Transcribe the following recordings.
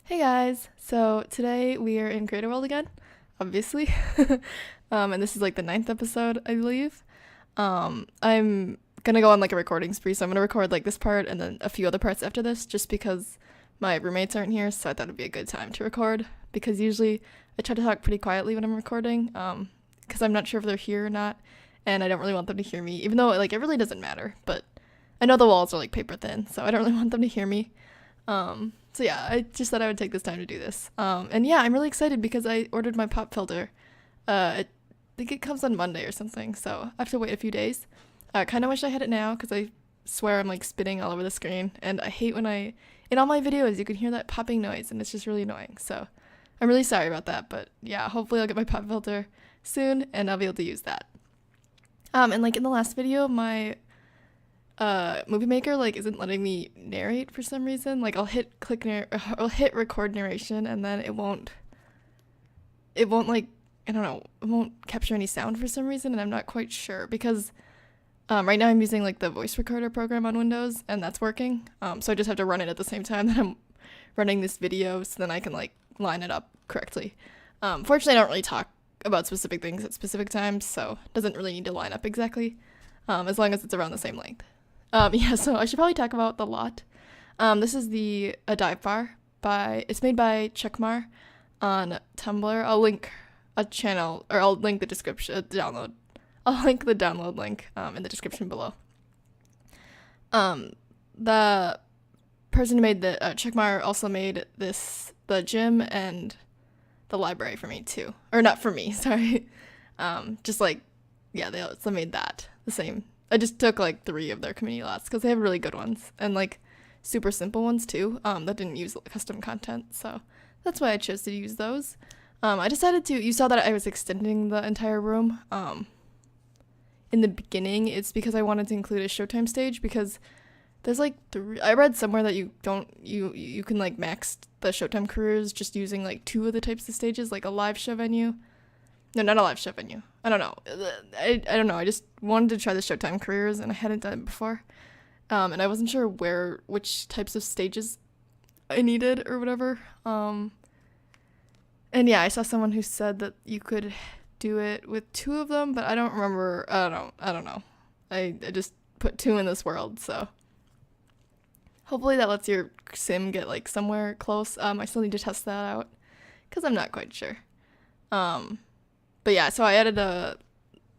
Hey guys! So today we are in Creator World again, obviously. And this is like the ninth episode, I believe. I'm gonna go on like a recording spree, so I'm gonna record like this part and then a few other parts after this, just because my roommates aren't here, so I thought it'd be a good time to record. Because usually I try to talk pretty quietly when I'm recording, because I'm not sure if they're here or not, and I don't really want them to hear me, even though like it really doesn't matter. But I know the walls are like paper thin, so I don't really want them to hear me. So yeah, I just thought I would take this time to do this. And yeah, I'm really excited because I ordered my pop filter. I think it comes on Monday or something, so I have to wait a few days. I kind of wish I had it now because I swear I'm like spitting all over the screen, and I hate when in all my videos, you can hear that popping noise, and it's just really annoying. So I'm really sorry about that, but yeah, hopefully I'll get my pop filter soon, and I'll be able to use that. And like in the last video, my movie maker like isn't letting me narrate for some reason. Like I'll hit record narration and then it won't like I don't know, it won't capture any sound for some reason, and I'm not quite sure because right now I'm using like the voice recorder program on Windows, and that's working. So I just have to run it at the same time that I'm running this video, so then I can like line it up correctly. Fortunately, I don't really talk about specific things at specific times, so it doesn't really need to line up exactly, as long as it's around the same length. Yeah, so I should probably talk about the lot. This is a dive bar it's made by Checkmar on Tumblr. I'll link a channel, or I'll link the description, download. I'll link the download link in the description below. The person who made the Checkmar also made the gym and the library for me too, or not for me, sorry. Just like yeah, they also made that the same. I just took like 3 of their community lots because they have really good ones and like super simple ones too, that didn't use custom content, so that's why I chose to use those. I decided you saw that I was extending the entire room. In the beginning, it's because I wanted to include a Showtime stage because there's like I read somewhere that you can like max the Showtime careers just using like 2 of the types of stages, like a live show venue. No, not a live show venue. I don't know. I don't know. I just wanted to try the Showtime careers, and I hadn't done it before. And I wasn't sure which types of stages I needed or whatever. And yeah, I saw someone who said that you could do it with 2 of them, but I don't remember. I don't know. I just put 2 in this world, so hopefully that lets your sim get like somewhere close. I still need to test that out because I'm not quite sure. But yeah, so I added a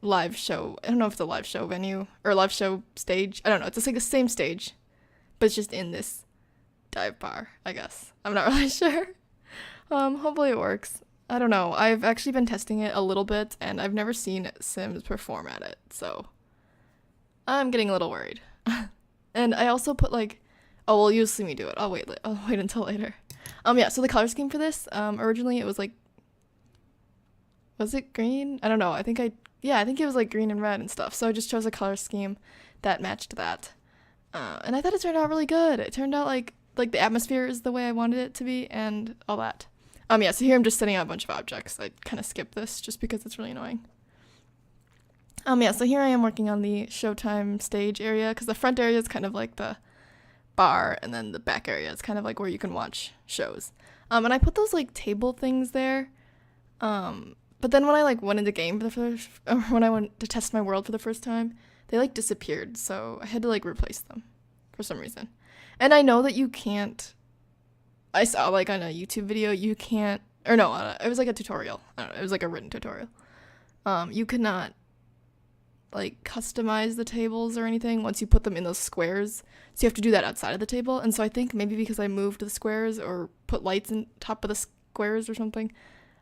live show. I don't know if it's a live show venue or a live show stage. I don't know. It's like the same stage, but it's just in this dive bar, I guess. I'm not really sure. Hopefully it works. I don't know. I've actually been testing it a little bit, and I've never seen Sims perform at it, so I'm getting a little worried. And I also put like, oh, well, you'll see me do it. I'll wait until later. Yeah. So the color scheme for this, originally it was like, was it green? I don't know. I think it was like green and red and stuff. So I just chose a color scheme that matched that. And I thought it turned out really good. It turned out like the atmosphere is the way I wanted it to be and all that. Yeah, so here I'm just setting out a bunch of objects. I kind of skipped this just because it's really annoying. Yeah, so here I am working on the Showtime stage area because the front area is kind of like the bar, and then the back area is kind of like where you can watch shows. And I put those like table things there. But then when I like went into game or when I went to test my world for the first time, they like disappeared, so I had to like replace them for some reason. And I know that you can't. I saw like on a YouTube video you can't, or no, it was like a tutorial. I don't know, it was like a written tutorial. You cannot like customize the tables or anything once you put them in those squares. So you have to do that outside of the table. And so I think maybe because I moved the squares or put lights in top of the squares or something,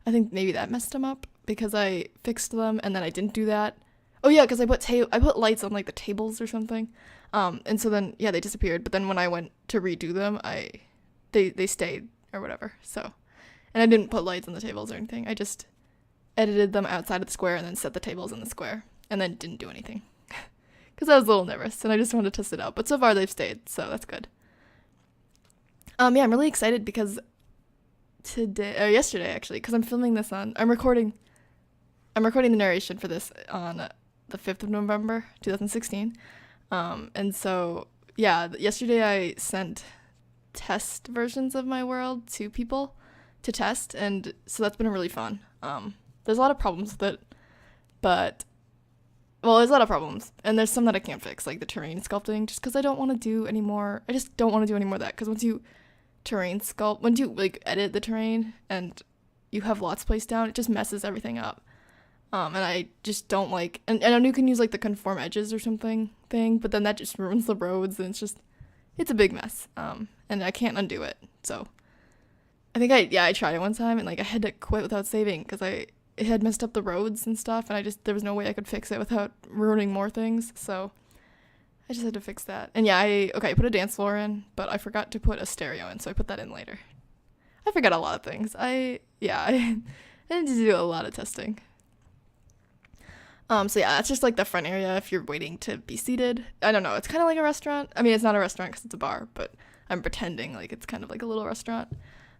I think maybe that messed them up because I fixed them and then I didn't do that. Oh yeah, because I put lights on like the tables or something. And so then yeah, they disappeared. But then when I went to redo them, they stayed or whatever. So, and I didn't put lights on the tables or anything. I just edited them outside of the square and then set the tables in the square and then didn't do anything because I was a little nervous and I just wanted to test it out. But so far they've stayed, so that's good. Yeah, I'm really excited because yesterday actually, because I'm filming this I'm recording the narration for this on the 5th of November 2016. And so yeah, yesterday I sent test versions of my world to people to test, and so that's been really fun. There's a lot of problems with it, but well, there's a lot of problems, and there's some that I can't fix, like the terrain sculpting, just because I don't want to do any more. I just don't want to do any more of that, because once you terrain sculpt, once you like edit the terrain and you have lots placed down, it just messes everything up. And I just don't like, and I know you can use like the conform edges or something thing, but then that just ruins the roads, and it's a big mess. And I can't undo it. So I think I tried it one time, and like I had to quit without saving because it had messed up the roads and stuff, and there was no way I could fix it without ruining more things. So I just had to fix that. And yeah, I put a dance floor in, but I forgot to put a stereo in, so I put that in later. I forgot a lot of things. I need to do a lot of testing. So yeah, that's just like the front area if you're waiting to be seated. I don't know, it's kind of like a restaurant. I mean, it's not a restaurant because it's a bar, but I'm pretending like it's kind of like a little restaurant.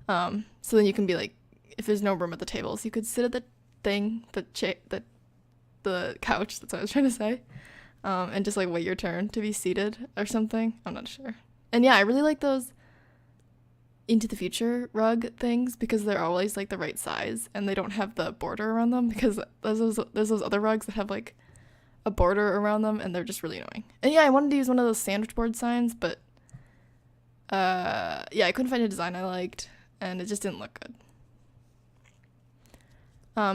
So then you can be like, if there's no room at the tables, you could sit at the thing, the couch, that's what I was trying to say, and just like wait your turn to be seated or something. I'm not sure. And yeah, I really like those Into the Future rug things because they're always like the right size and they don't have the border around them, because there's those other rugs that have like a border around them and they're just really annoying. And yeah, I wanted to use one of those sandwich board signs, but yeah, I couldn't find a design I liked and it just didn't look good.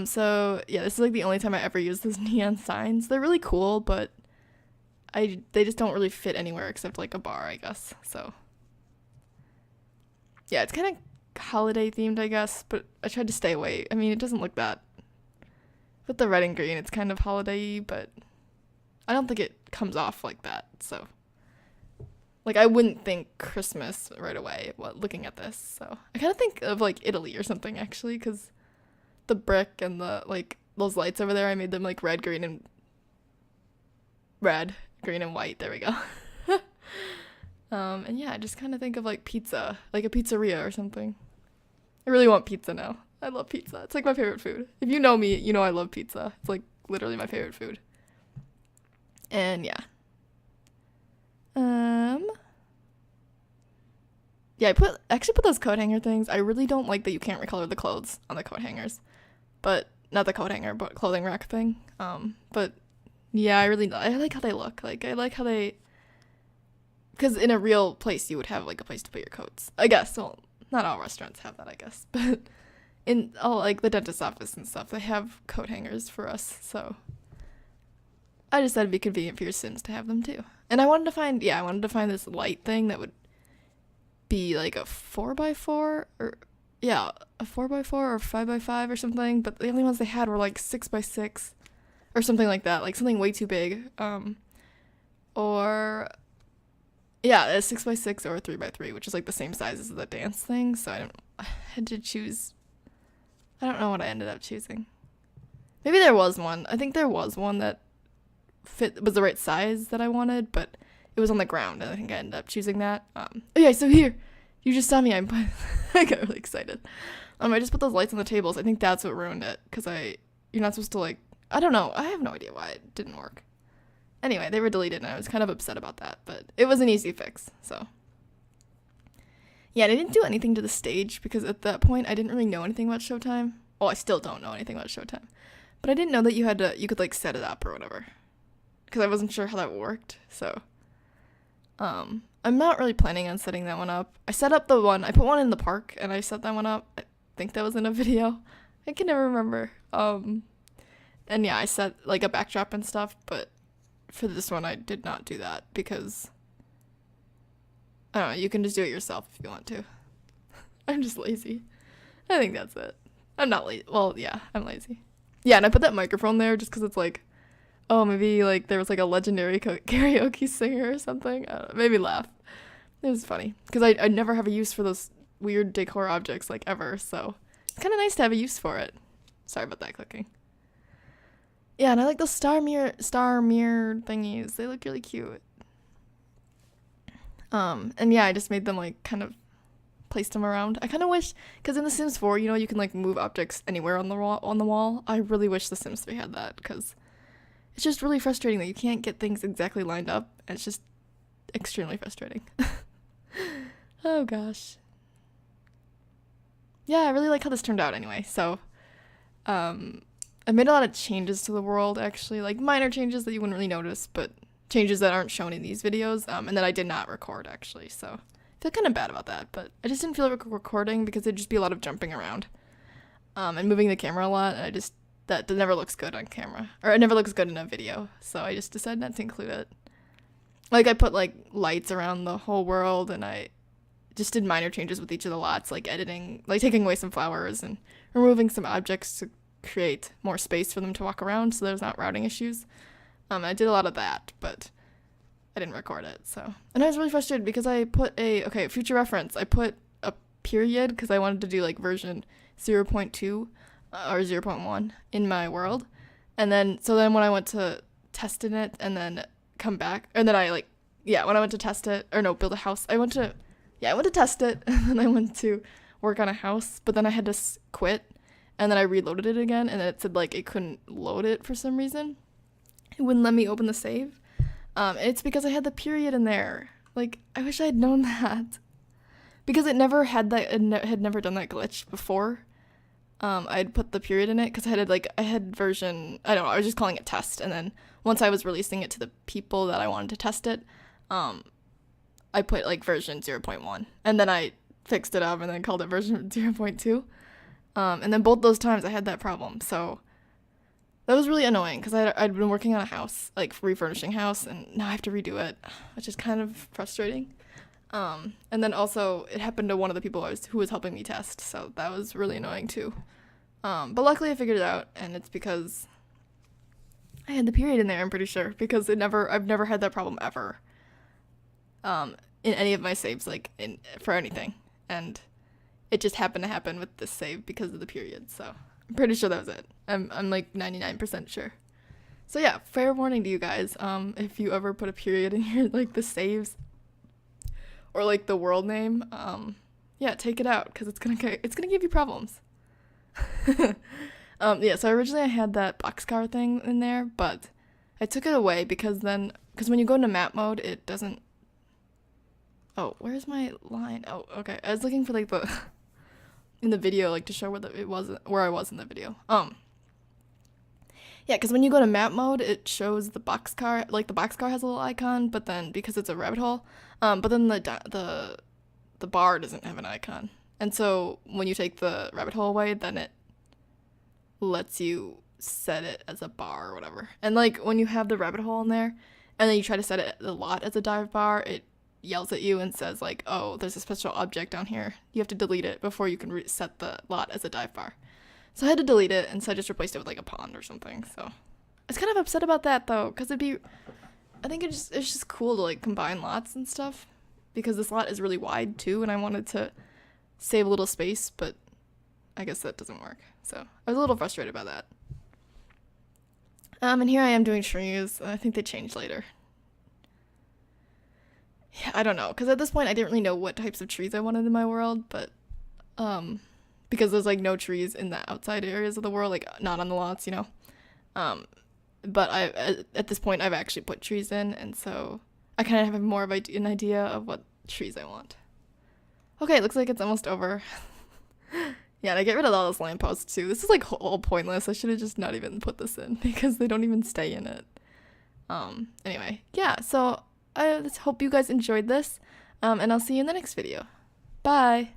So yeah, this is like the only time I ever use those neon signs. They're really cool, but they just don't really fit anywhere except like a bar, I guess. So yeah, it's kind of holiday themed, I guess, but I tried to stay away. I mean, it doesn't look that. With the red and green, it's kind of holiday-y, but I don't think it comes off like that. So like I wouldn't think Christmas right away looking at this. So I kind of think of like Italy or something actually, because the brick and the like those lights over there, I made them like red, green, and white. There we go. And yeah, I just kind of think of like pizza, like a pizzeria or something. I really want pizza now. I love pizza. It's like my favorite food. If you know me, you know I love pizza. It's like literally my favorite food. And yeah. Yeah, I actually put those coat hanger things. I really don't like that you can't recolor the clothes on the coat hangers. But not the coat hanger, but clothing rack thing. But yeah, I like how they look. Like I like how they, because in a real place you would have like a place to put your coats, I guess. Well, not all restaurants have that, I guess, but in all like the dentist's office and stuff, they have coat hangers for us. So I just thought it'd be convenient for your Sims to have them too. And I wanted to find this light thing that would be like a 4x4 or a 4x4 or 5x5 or something, but the only ones they had were like 6x6 or something like that, like something way too big. Or yeah, a 6x6 or a 3x3, which is like the same size as the dance thing. So I had to choose. I don't know what I ended up choosing. Maybe there was one. I think there was one that was the right size that I wanted, but it was on the ground, and I think I ended up choosing that. Okay, so here, you just saw me. I got really excited. I just put those lights on the tables. I think that's what ruined it, because you're not supposed to like. I don't know. I have no idea why it didn't work. Anyway, they were deleted, and I was kind of upset about that, but it was an easy fix. So yeah, and I didn't do anything to the stage because at that point I didn't really know anything about Showtime. Well, I still don't know anything about Showtime, but I didn't know that you could like set it up or whatever, because I wasn't sure how that worked. So I'm not really planning on setting that one up. I put one in the park and I set that one up. I think that was in a video. I can never remember. And yeah, I set like a backdrop and stuff, but for this one I did not do that because I don't know, you can just do it yourself if you want to. I'm just lazy. I think that's it. I'm not lazy. Well, yeah, I'm lazy. Yeah, and I put that microphone there just because it's like, oh, maybe like there was like a legendary karaoke singer or something. I don't know, made me laugh. It was funny because I never have a use for those weird decor objects like ever, so it's kind of nice to have a use for it. Sorry about that clicking. Yeah, and I like those star mirror thingies. They look really cute. And yeah, I just made them like kind of placed them around. I kind of wish, because in The Sims 4, you can like move objects anywhere on the wall. I really wish The Sims 3 had that, because it's just really frustrating that you can't get things exactly lined up. And it's just extremely frustrating. Oh gosh. Yeah, I really like how this turned out anyway. So, I made a lot of changes to the world actually, like minor changes that you wouldn't really notice, but changes that aren't shown in these videos, and that I did not record actually. So, I feel kind of bad about that, but I just didn't feel like recording because it'd just be a lot of jumping around, and moving the camera a lot. And that never looks good on camera, or it never looks good in a video. So I just decided not to include it. Like I put like lights around the whole world, and I just did minor changes with each of the lots, like editing, like taking away some flowers and removing some objects to create more space for them to walk around so there's not routing issues. I did a lot of that, but I didn't record it, so. And I was really frustrated because I put future reference, I put a period because I wanted to do like version 0.2 or 0.1 in my world. And then, so then when I went to test in it and then come back, and then when I went to test it, or no, build a house, I went to test it, and then I went to work on a house, but then I had to quit, and then I reloaded it again, and then it said, like, it couldn't load it for some reason. It wouldn't let me open the save. It's because I had the period in there. Like, I wish I had known that. Because it never had that, had never done that glitch before. I'd put the period in it, because I had version, I don't know, I was just calling it test, and then once I was releasing it to the people that I wanted to test it, I put like version 0.1, and then I fixed it up and then called it version 0.2. And then both those times I had that problem. So that was really annoying because I'd been working on a house, like refurbishing house, and now I have to redo it, which is kind of frustrating. And then also it happened to one of the people who was helping me test. So that was really annoying too. But luckily I figured it out, and it's because I had the period in there, I'm pretty sure, because I've never had that problem ever. In any of my saves, for anything, and it just happened to happen with this save because of the period. So I'm pretty sure that was it. I'm like 99% sure. So yeah, fair warning to you guys. If you ever put a period in your like the saves or like the world name, yeah, take it out because it's gonna give you problems. Yeah. So originally I had that boxcar thing in there, but I took it away because when you go into map mode, it doesn't. Oh, where's my line? Oh, okay. I was looking for like the in the video, like to show where I was in the video. Yeah, because when you go to map mode, it shows the boxcar. Like the boxcar has a little icon, but then because it's a rabbit hole, but then the bar doesn't have an icon, and so when you take the rabbit hole away, then it lets you set it as a bar or whatever. And like when you have the rabbit hole in there, and then you try to set it the lot as a dive bar, it yells at you and says like, oh, there's a special object down here, you have to delete it before you can reset the lot as a dive bar. So I had to delete it, and so I just replaced it with like a pond or something. So I was kind of upset about that though, because I think it's just cool to like combine lots and stuff, because this lot is really wide too, and I wanted to save a little space, but I guess that doesn't work. So I was a little frustrated by that. And here I am doing trees. I think they changed later. Yeah, I don't know, because at this point I didn't really know what types of trees I wanted in my world, but because there's like no trees in the outside areas of the world, like not on the lots, you know. But at this point I've actually put trees in, and so I kind of have more of an idea of what trees I want. Okay, looks like it's almost over. Yeah, and I get rid of all those lampposts too. This is like all pointless. I should have just not even put this in because they don't even stay in it. Anyway, yeah, so I hope you guys enjoyed this, and I'll see you in the next video. Bye!